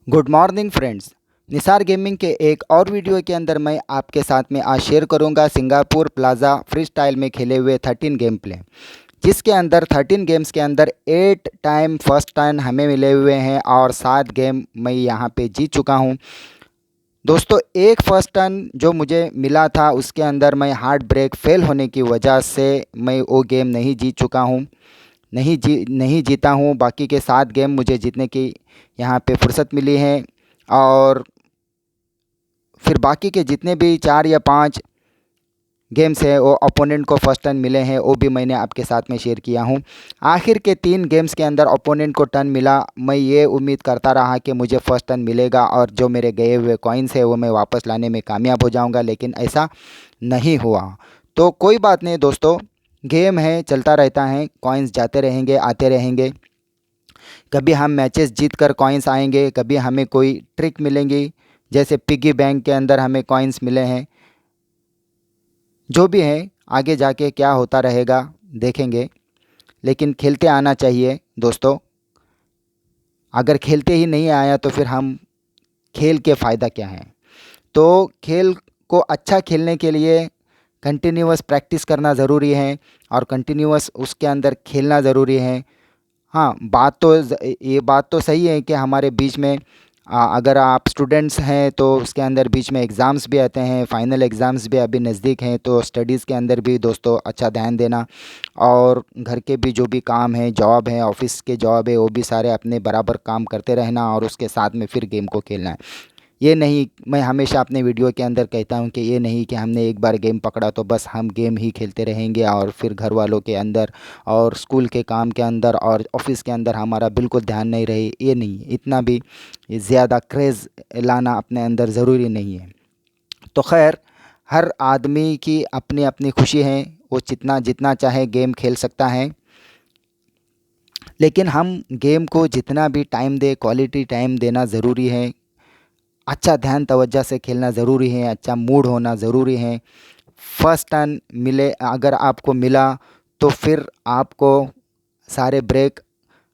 Good morning friends. Nisar gaming के एक और वीडियो के अंदर मैं आपके साथ में आज शेयर करूंगा सिंगापुर प्लाज़ा फ्री स्टाइल में खेले हुए 13 गेम प्ले, जिसके अंदर 13 गेम्स के अंदर 8 टाइम फर्स्ट टर्न हमें मिले हुए हैं और 7 गेम मैं यहां पे जीत चुका हूं। दोस्तों, एक फर्स्ट टर्न जो मुझे मिला था उसके अंदर मैं हार्ट ब्रेक फेल होने की वजह से मैं वो गेम नहीं जीत चुका हूं, नहीं जीता हूँ। बाकी के 7 गेम मुझे जीतने की यहाँ पे फुर्सत मिली है और फिर बाकी के जितने भी 4 या 5 गेम्स है वो ओपोनेंट को फर्स्ट टर्न मिले हैं, वो भी मैंने आपके साथ में शेयर किया हूँ। आखिर के 3 गेम्स के अंदर ओपोनेंट को टर्न मिला। मैं ये उम्मीद करता रहा कि मुझे फर्स्ट टर्न मिलेगा और जो मेरे गए हुए कॉइन्स है वो मैं वापस लाने में कामयाब हो जाऊँगा, लेकिन ऐसा नहीं हुआ। तो कोई बात नहीं दोस्तों, गेम है, चलता रहता है, कॉइन्स जाते रहेंगे आते रहेंगे। कभी हम मैचेस जीत कर कॉइन्स आएंगे, कभी हमें कोई ट्रिक मिलेंगी, जैसे पिगी बैंक के अंदर हमें कॉइन्स मिले हैं। जो भी है आगे जाके क्या होता रहेगा देखेंगे, लेकिन खेलते आना चाहिए दोस्तों। अगर खेलते ही नहीं आया तो फिर हम खेल के फ़ायदा क्या है। तो खेल को अच्छा खेलने के लिए कंटिन्यूअस प्रैक्टिस करना ज़रूरी है और कंटिन्यूअस उसके अंदर खेलना ज़रूरी है। हाँ, ये बात तो सही है कि हमारे बीच में अगर आप स्टूडेंट्स हैं तो उसके अंदर बीच में एग्ज़ाम्स भी आते हैं, फाइनल एग्ज़ाम्स भी अभी नज़दीक हैं, तो स्टडीज़ के अंदर भी दोस्तों अच्छा ध्यान देना और घर के भी जो भी काम है, जॉब है, ऑफिस के जॉब है, वो भी सारे अपने बराबर काम करते रहना और उसके साथ में फिर गेम को खेलना है। ये नहीं, मैं हमेशा अपने वीडियो के अंदर कहता हूँ कि ये नहीं कि हमने एक बार गेम पकड़ा तो बस हम गेम ही खेलते रहेंगे और फिर घर वालों के अंदर और स्कूल के काम के अंदर और ऑफिस के अंदर हमारा बिल्कुल ध्यान नहीं रहे। ये नहीं, इतना भी ज़्यादा क्रेज़ लाना अपने अंदर ज़रूरी नहीं है। तो खैर, हर आदमी की अपनी अपनी खुशी है, वो जितना जितना चाहे गेम खेल सकता है, लेकिन हम गेम को जितना भी टाइम दे, क्वालिटी टाइम देना ज़रूरी है। अच्छा ध्यान तवज्जो से खेलना ज़रूरी है, अच्छा मूड होना ज़रूरी है। फर्स्ट टर्न मिले, अगर आपको मिला तो फिर आपको सारे ब्रेक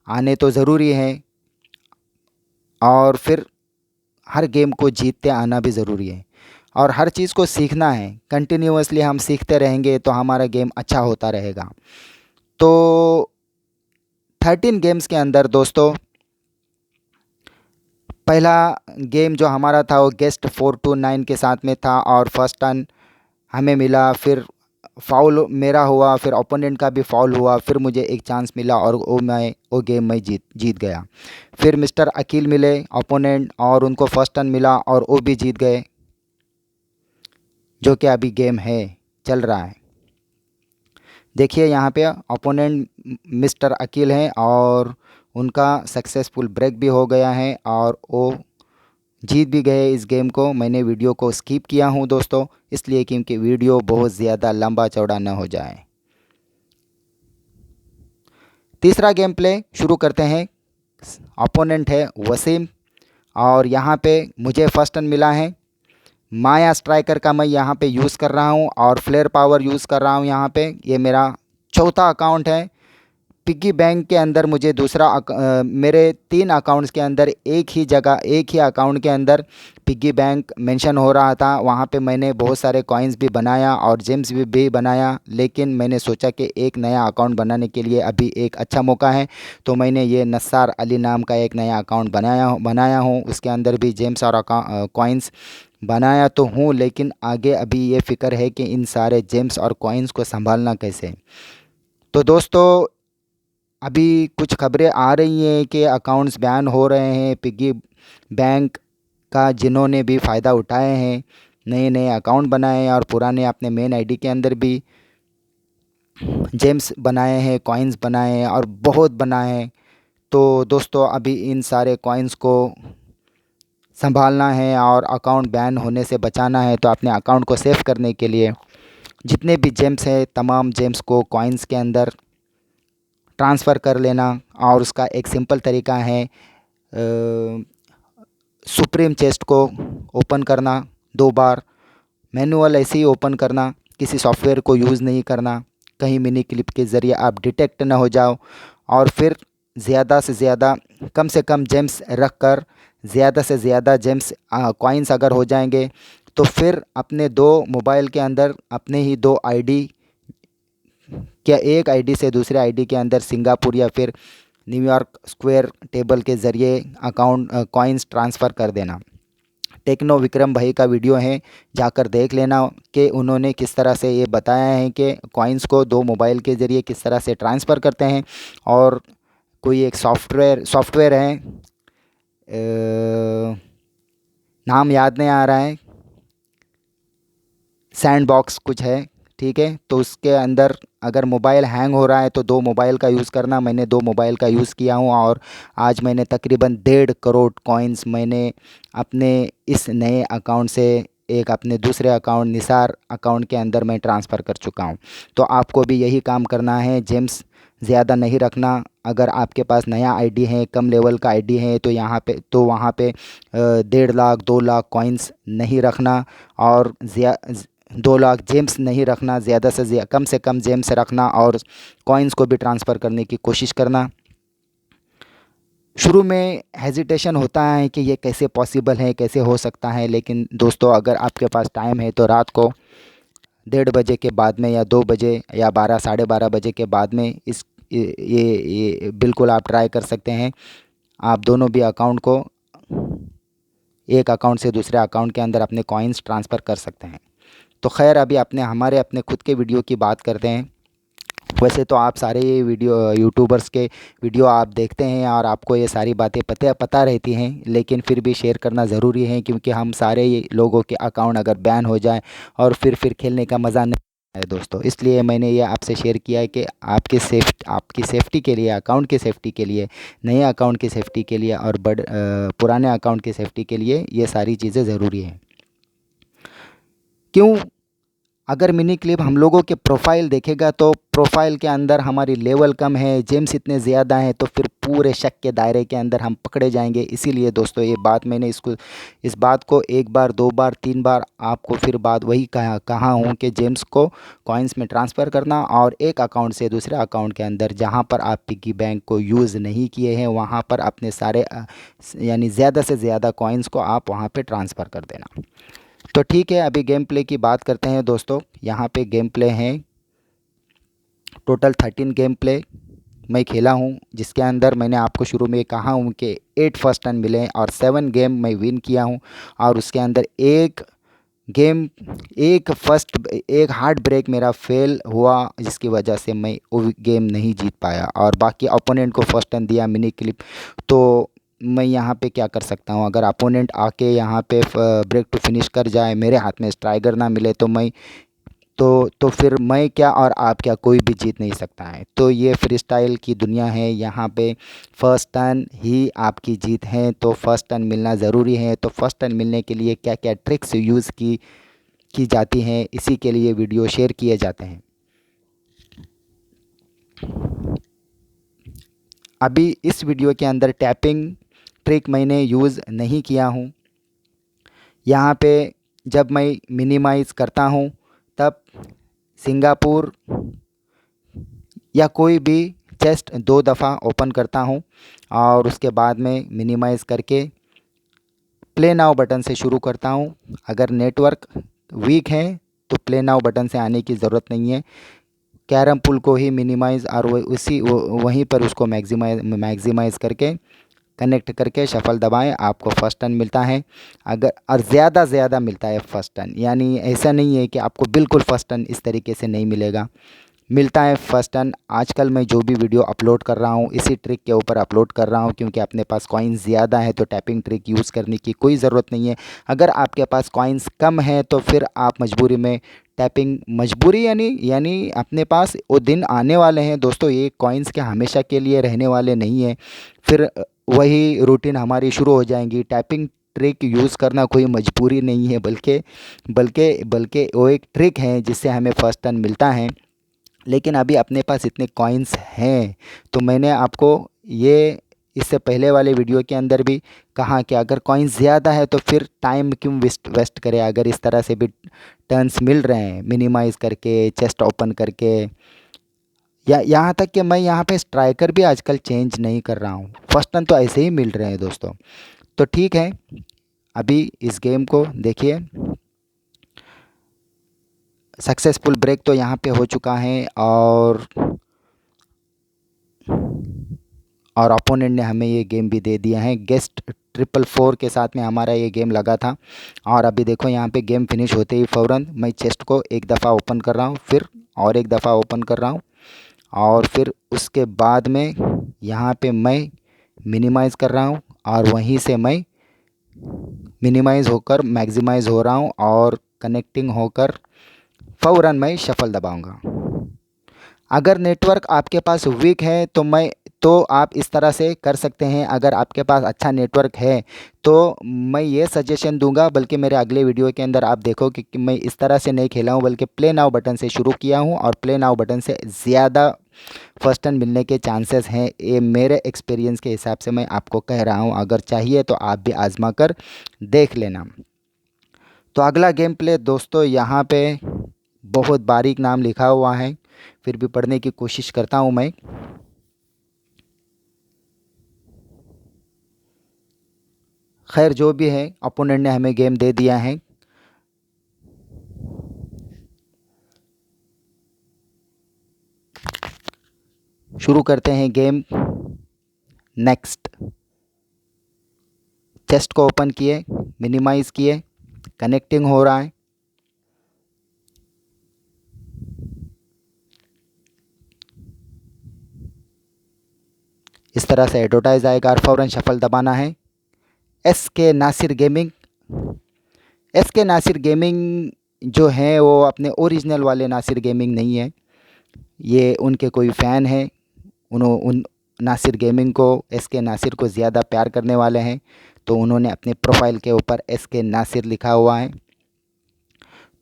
आने तो ज़रूरी है और फिर हर गेम को जीतते आना भी ज़रूरी है और हर चीज़ को सीखना है। कंटिन्यूअसली हम सीखते रहेंगे तो हमारा गेम अच्छा होता रहेगा। तो 13 गेम्स के अंदर दोस्तों, पहला गेम जो हमारा था वो गेस्ट 429 के साथ में था और फर्स्ट टर्न हमें मिला। फिर फाउल मेरा हुआ, फिर ओपोनेंट का भी फाउल हुआ, फिर मुझे एक चांस मिला और वो गेम मैं जीत गया। फिर मिस्टर अकील मिले ओपोनेंट और उनको फर्स्ट टर्न मिला और वो भी जीत गए, जो कि अभी गेम है, चल रहा है। देखिए यहाँ पे ओपोनेंट मिस्टर अकील हैं और उनका सक्सेसफुल ब्रेक भी हो गया है और वो जीत भी गए इस गेम को। मैंने वीडियो को स्किप किया हूँ दोस्तों, इसलिए क्योंकि वीडियो बहुत ज़्यादा लंबा चौड़ा न हो जाए। तीसरा गेम प्ले शुरू करते हैं। ओपोनेंट है वसीम और यहाँ पे मुझे फर्स्ट टर्न मिला है। माया स्ट्राइकर का मैं यहाँ पे यूज़ कर रहा हूँ और फ्लेयर पावर यूज़ कर रहा हूँ। यहाँ पे ये मेरा चौथा अकाउंट है। पिग्गी बैंक के अंदर मुझे मेरे 3 अकाउंट्स के अंदर एक ही जगह, एक ही अकाउंट के अंदर पिग्गी बैंक मेंशन हो रहा था। वहाँ पे मैंने बहुत सारे कॉइन्स भी बनाया और जेम्स भी बनाया, लेकिन मैंने सोचा कि एक नया अकाउंट बनाने के लिए अभी एक अच्छा मौका है, तो मैंने ये नस्सार अली नाम का एक नया अकाउंट बनाया हूँ। उसके अंदर भी जेम्स और कॉइन्स बनाया तो हूँ, लेकिन आगे अभी ये फ़िक्र है कि इन सारे जेम्स और कॉइन्स को संभालना कैसे। तो दोस्तों, अभी कुछ खबरें आ रही हैं कि अकाउंट्स बैन हो रहे हैं पिग्गी बैंक का, जिन्होंने भी फ़ायदा उठाए हैं, नए नए अकाउंट बनाए हैं और पुराने अपने मेन आईडी के अंदर भी जेम्स बनाए हैं, कॉइन्स बनाए हैं और बहुत बनाए हैं। तो दोस्तों, अभी इन सारे कॉइन्स को संभालना है और अकाउंट बैन होने से बचाना है। तो अपने अकाउंट को सेव करने के लिए जितने भी जेम्स हैं, तमाम जेम्स को कॉइन्स के अंदर ट्रांसफ़र कर लेना और उसका एक सिंपल तरीका है, सुप्रीम चेस्ट को ओपन करना 2 बार, मैनुअल ऐसे ही ओपन करना, किसी सॉफ्टवेयर को यूज़ नहीं करना, कहीं मिनी क्लिप के ज़रिए आप डिटेक्ट ना हो जाओ और फिर ज़्यादा से ज़्यादा कम से कम जेम्स रख कर ज़्यादा से ज़्यादा जेम्स कॉइन्स अगर हो जाएंगे तो फिर अपने दो मोबाइल के अंदर अपने ही दो आईडी, क्या एक आईडी से दूसरे आईडी के अंदर सिंगापुर या फिर न्यूयॉर्क स्क्वायर टेबल के ज़रिए अकाउंट कॉइन्स ट्रांसफ़र कर देना। टेक्नो विक्रम भाई का वीडियो है, जाकर देख लेना कि उन्होंने किस तरह से ये बताया है कि कॉइन्स को दो मोबाइल के ज़रिए किस तरह से ट्रांसफ़र करते हैं। और कोई एक सॉफ्टवेयर है, नाम याद नहीं आ रहा है, सैंडबॉक्स कुछ है, ठीक है। तो उसके अंदर अगर मोबाइल हैंग हो रहा है तो दो मोबाइल का यूज़ करना। मैंने दो मोबाइल का यूज़ किया हूँ और आज मैंने तकरीबन 1.5 करोड़ कॉइन्स मैंने अपने इस नए अकाउंट से एक अपने दूसरे अकाउंट निसार अकाउंट के अंदर मैं ट्रांसफ़र कर चुका हूँ। तो आपको भी यही काम करना है, जेम्स ज़्यादा नहीं रखना। अगर आपके पास नया आईडी है, कम लेवल का आईडी है, तो वहाँ पे 1.5 लाख 2 लाख कॉइन्स नहीं रखना और 2 लाख जेम्स नहीं रखना। ज़्यादा से कम जेम्स रखना और कॉइन्स को भी ट्रांसफ़र करने की कोशिश करना। शुरू में हेजिटेशन होता है कि ये कैसे पॉसिबल है, कैसे हो सकता है, लेकिन दोस्तों अगर आपके पास टाइम है तो रात को 1:30 बजे के बाद में या 2 बजे या 12 साढ़े 12 बजे के बाद में ये बिल्कुल आप ट्राई कर सकते हैं। आप दोनों भी अकाउंट को एक अकाउंट से दूसरे अकाउंट के अंदर अपने कॉइन्स ट्रांसफ़र कर सकते हैं। तो खैर अभी अपने खुद के वीडियो की बात करते हैं। वैसे तो आप सारे ये वीडियो यूट्यूबर्स के वीडियो आप देखते हैं और आपको ये सारी बातें पता रहती हैं, लेकिन फिर भी शेयर करना ज़रूरी है क्योंकि हम सारे ये लोगों के अकाउंट अगर बैन हो जाए और फिर खेलने का मज़ा नहीं है दोस्तों। इसलिए मैंने ये आपसे शेयर किया है कि आपकी सेफ़्टी के लिए, अकाउंट की सेफ़्टी के लिए, नए अकाउंट की सेफ़्टी के लिए और पुराने अकाउंट की सेफ़्टी के लिए ये सारी चीज़ें ज़रूरी हैं। क्यों? अगर मिनी क्लिप हम लोगों के प्रोफाइल देखेगा तो प्रोफाइल के अंदर हमारी लेवल कम है, जेम्स इतने ज़्यादा हैं, तो फिर पूरे शक के दायरे के अंदर हम पकड़े जाएंगे। इसीलिए दोस्तों ये बात मैंने इस बात को 1 बार 2 बार 3 बार आपको फिर बात वही कहा हूँ कि जेम्स को कॉइन्स में ट्रांसफ़र करना और एक अकाउंट से दूसरे अकाउंट के अंदर जहाँ पर आप पिग्गी बैंक को यूज़ नहीं किए हैं वहाँ पर अपने सारे यानी ज़्यादा से ज़्यादा कॉइन्स को आप वहाँ पर ट्रांसफ़र कर देना। तो ठीक है, अभी गेम प्ले की बात करते हैं दोस्तों। यहाँ पे गेम प्ले हैं, टोटल 13 गेम प्ले मैं खेला हूँ, जिसके अंदर मैंने आपको शुरू में कहा हूँ कि 8 फर्स्ट टर्न मिले और 7 गेम मैं विन किया हूँ। और उसके अंदर एक हार्ट ब्रेक मेरा फेल हुआ, जिसकी वजह से मैं वो गेम नहीं जीत पाया और बाकी अपोनेंट को फर्स्ट टर्न दिया मिनी क्लिप। तो मैं यहाँ पे क्या कर सकता हूँ, अगर अपोनेंट आके यहाँ पे ब्रेक टू फिनिश कर जाए, मेरे हाथ में स्ट्राइकर ना मिले तो फिर मैं क्या और आप क्या, कोई भी जीत नहीं सकता है। तो ये फ्री स्टाइल की दुनिया है, यहाँ पे फ़र्स्ट टर्न ही आपकी जीत है। तो फर्स्ट टर्न मिलना ज़रूरी है। तो फर्स्ट टर्न मिलने के लिए क्या क्या ट्रिक्स यूज़ की जाती हैं, इसी के लिए वीडियो शेयर किए जाते हैं। अभी इस वीडियो के अंदर टैपिंग ट्रिक मैंने यूज़ नहीं किया हूँ। यहाँ पे जब मैं मिनिमाइज़ करता हूँ तब सिंगापुर या कोई भी चेस्ट 2 दफ़ा ओपन करता हूँ और उसके बाद में मिनिमाइज़ करके प्ले नाउ बटन से शुरू करता हूँ। अगर नेटवर्क वीक है तो प्ले नाउ बटन से आने की ज़रूरत नहीं है, कैरम पुल को ही मिनिमाइज़ और वहीं पर उसको मैक्सिमाइज़ करके कनेक्ट करके शफल दबाएं, आपको फ़र्स्ट टर्न मिलता है। अगर और ज़्यादा मिलता है फ़र्स्ट टर्न, यानी ऐसा नहीं है कि आपको बिल्कुल फ़र्स्ट टर्न इस तरीके से नहीं मिलेगा, मिलता है फ़र्स्ट टर्न। आजकल मैं जो भी वीडियो अपलोड कर रहा हूँ इसी ट्रिक के ऊपर अपलोड कर रहा हूँ, क्योंकि अपने पास कॉइन्स ज़्यादा है तो टैपिंग ट्रिक यूज़ करने की कोई ज़रूरत नहीं है। अगर आपके पास कॉइन्स कम है तो फिर आप मजबूरी यानी अपने पास वो दिन आने वाले हैं दोस्तों, ये कॉइन्स के हमेशा के लिए रहने वाले नहीं हैं। फिर वही रूटीन हमारी शुरू हो जाएंगी। टैपिंग ट्रिक यूज़ करना कोई मजबूरी नहीं है, बल्कि वो एक ट्रिक है जिससे हमें फ़र्स्ट टर्न मिलता है। लेकिन अभी अपने पास इतने कॉइन्स हैं, तो मैंने आपको ये इससे पहले वाले वीडियो के अंदर भी कहा कि अगर कॉइन्स ज़्यादा है तो फिर टाइम क्यों वेस्ट करें। अगर इस तरह से भी टर्न्स मिल रहे हैं मिनिमाइज़ करके, चेस्ट ओपन करके, या यहाँ तक कि मैं यहाँ पे स्ट्राइकर भी आजकल चेंज नहीं कर रहा हूँ, फर्स्ट टर्न तो ऐसे ही मिल रहे हैं दोस्तों। तो ठीक है, अभी इस गेम को देखिए, सक्सेसफुल ब्रेक तो यहाँ पे हो चुका है और अपोनेंट ने हमें ये गेम भी दे दिया है। गेस्ट 444 के साथ में हमारा ये गेम लगा था। और अभी देखो यहाँ पे गेम फिनिश होते ही फ़ौरन मैं चेस्ट को एक दफ़ा ओपन कर रहा हूँ, फिर और एक दफ़ा ओपन कर रहा हूँ, और फिर उसके बाद में यहाँ पे मैं मिनिमाइज़ कर रहा हूँ, और वहीं से मैं मिनिमाइज़ होकर मैक्सिमाइज़ हो रहा हूँ, और कनेक्टिंग होकर फ़ौरन मैं शफ़ल दबाऊँगा। अगर नेटवर्क आपके पास वीक है तो आप इस तरह से कर सकते हैं। अगर आपके पास अच्छा नेटवर्क है तो मैं ये सजेशन दूंगा, बल्कि मेरे अगले वीडियो के अंदर आप देखो कि मैं इस तरह से नहीं खेला हूँ, बल्कि प्ले नाउ बटन से शुरू किया हूँ, और प्ले नाउ बटन से ज़्यादा फर्स्ट टर्न मिलने के चांसेस हैं। ये मेरे एक्सपीरियंस के हिसाब से मैं आपको कह रहा हूँ, अगर चाहिए तो आप भी आज़मा कर देख लेना। तो अगला गेम प्ले दोस्तों, यहाँ पे बहुत बारीक नाम लिखा हुआ है, फिर भी पढ़ने की कोशिश करता हूँ मैं। खैर जो भी है, अपोनेंट ने हमें गेम दे दिया है। शुरू करते हैं गेम। नेक्स्ट, चेस्ट को ओपन किए, मिनिमाइज़ किए, कनेक्टिंग हो रहा है। इस तरह से एडवर्टाइज आएगा और फ़ौरन शफल दबाना है। SK Nasir gaming, SK Nasir gaming जो है वो अपने ओरिजिनल वाले नासिर गेमिंग नहीं है, ये उनके कोई फ़ैन है। उन नासिर गेमिंग को, SK नासिर को ज़्यादा प्यार करने वाले हैं, तो उन्होंने अपने प्रोफाइल के ऊपर SK नासिर लिखा हुआ है।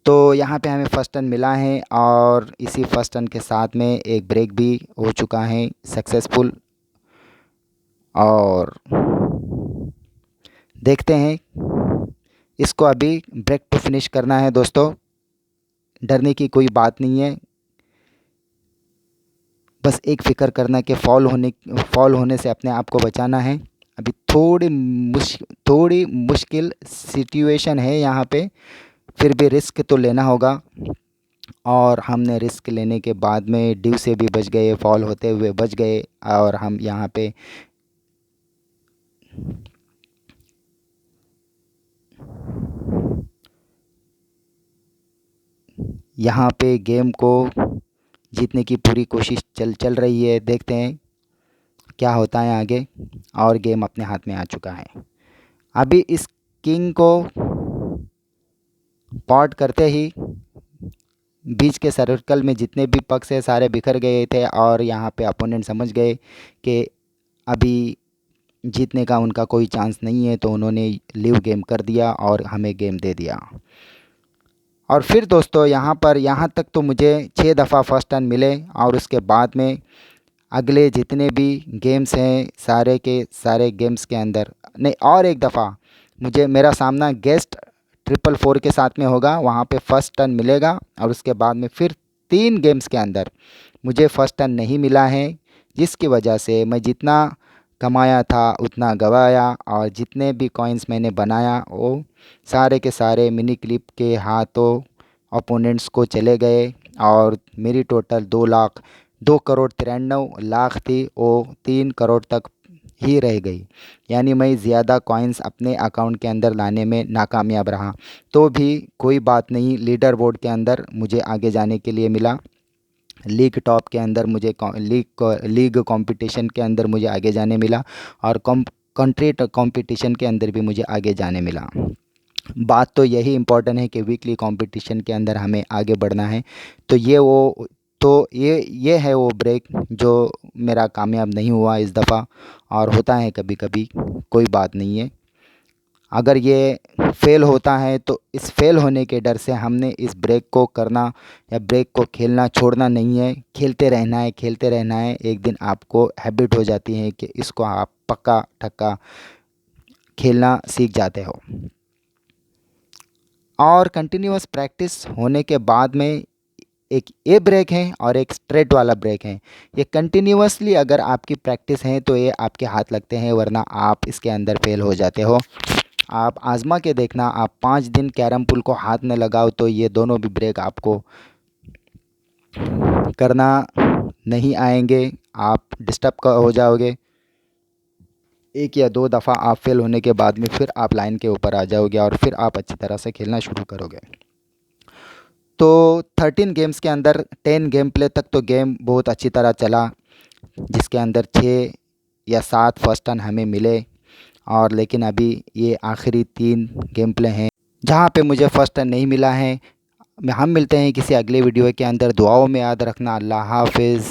तो यहाँ पे हमें फ़र्स्ट टर्न मिला है, और इसी फ़र्स्ट टर्न के साथ में एक ब्रेक भी हो चुका है सक्सेसफुल। और देखते हैं, इसको अभी ब्रेक टू फिनिश करना है दोस्तों। डरने की कोई बात नहीं है, बस एक फ़िक्र करना कि फॉल होने से अपने आप को बचाना है। अभी थोड़ी मुश्किल सिचुएशन है यहाँ पे, फिर भी रिस्क तो लेना होगा, और हमने रिस्क लेने के बाद में ड्यू से भी बच गए, फॉल होते हुए बच गए, और हम यहाँ पे गेम को जीतने की पूरी कोशिश चल रही है। देखते हैं क्या होता है आगे, और गेम अपने हाथ में आ चुका है। अभी इस किंग को पॉट करते ही बीच के सर्कल में जितने भी पक्स है सारे बिखर गए थे, और यहाँ पे अपोनेंट समझ गए कि अभी जीतने का उनका कोई चांस नहीं है, तो उन्होंने लीव गेम कर दिया और हमें गेम दे दिया। और फिर दोस्तों यहाँ तक तो मुझे 6 दफ़ा फर्स्ट टर्न मिले, और उसके बाद में अगले जितने भी गेम्स हैं सारे के सारे गेम्स के अंदर नहीं, और एक दफ़ा मुझे मेरा सामना गेस्ट 444 के साथ में होगा, वहाँ पे फ़र्स्ट टर्न मिलेगा, और उसके बाद में फिर 3 गेम्स के अंदर मुझे फ़र्स्ट टर्न नहीं मिला है, जिसकी वजह से मैं जितना कमाया था उतना गवाया, और जितने भी कॉइन्स मैंने बनाया वो सारे के सारे मिनी क्लिप के हाथों ओपोनेंट्स को चले गए, और मेरी टोटल 2,93,00,000 थी, वो 3 करोड़ तक ही रह गई। यानी मैं ज़्यादा कॉइन्स अपने अकाउंट के अंदर लाने में नाकामयाब रहा। तो भी कोई बात नहीं, लीडर बोर्ड के अंदर मुझे आगे जाने के लिए मिला, लीग टॉप के अंदर मुझे लीग कंपटीशन के अंदर मुझे आगे जाने मिला, और कंट्री कंपटीशन के अंदर भी मुझे आगे जाने मिला। बात तो यही इम्पोर्टेंट है कि वीकली कंपटीशन के अंदर हमें आगे बढ़ना है। तो ये है वो ब्रेक जो मेरा कामयाब नहीं हुआ इस दफ़ा, और होता है कभी कभी, कोई बात नहीं है। अगर ये फ़ेल होता है तो इस फ़ेल होने के डर से हमने इस ब्रेक को करना या ब्रेक को खेलना छोड़ना नहीं है, खेलते रहना है, खेलते रहना है। एक दिन आपको हैबिट हो जाती है कि इसको आप पक्का ठक्का खेलना सीख जाते हो, और कंटिन्यूअस प्रैक्टिस होने के बाद में एक ये ब्रेक है और एक स्ट्रेट वाला ब्रेक है। ये कंटिन्यूअसली अगर आपकी प्रैक्टिस है तो ये आपके हाथ लगते हैं, वरना आप इसके अंदर फेल हो जाते हो। आप आज़मा के देखना, आप 5 दिन कैरम पुल को हाथ में लगाओ तो ये दोनों भी ब्रेक आपको करना नहीं आएंगे, आप डिस्टर्ब हो जाओगे। एक या दो दफ़ा आप फेल होने के बाद में फिर आप लाइन के ऊपर आ जाओगे और फिर आप अच्छी तरह से खेलना शुरू करोगे। तो 13 गेम्स के अंदर 10 गेम प्ले तक तो गेम बहुत अच्छी तरह चला, जिसके अंदर 6 या 7 फर्स्ट टर्न हमें मिले। और लेकिन अभी ये आखिरी 3 गेम प्ले हैं जहाँ पे मुझे फर्स्ट टर्न नहीं मिला है। हम मिलते हैं किसी अगले वीडियो के अंदर। दुआओं में याद रखना। अल्लाह हाफिज़।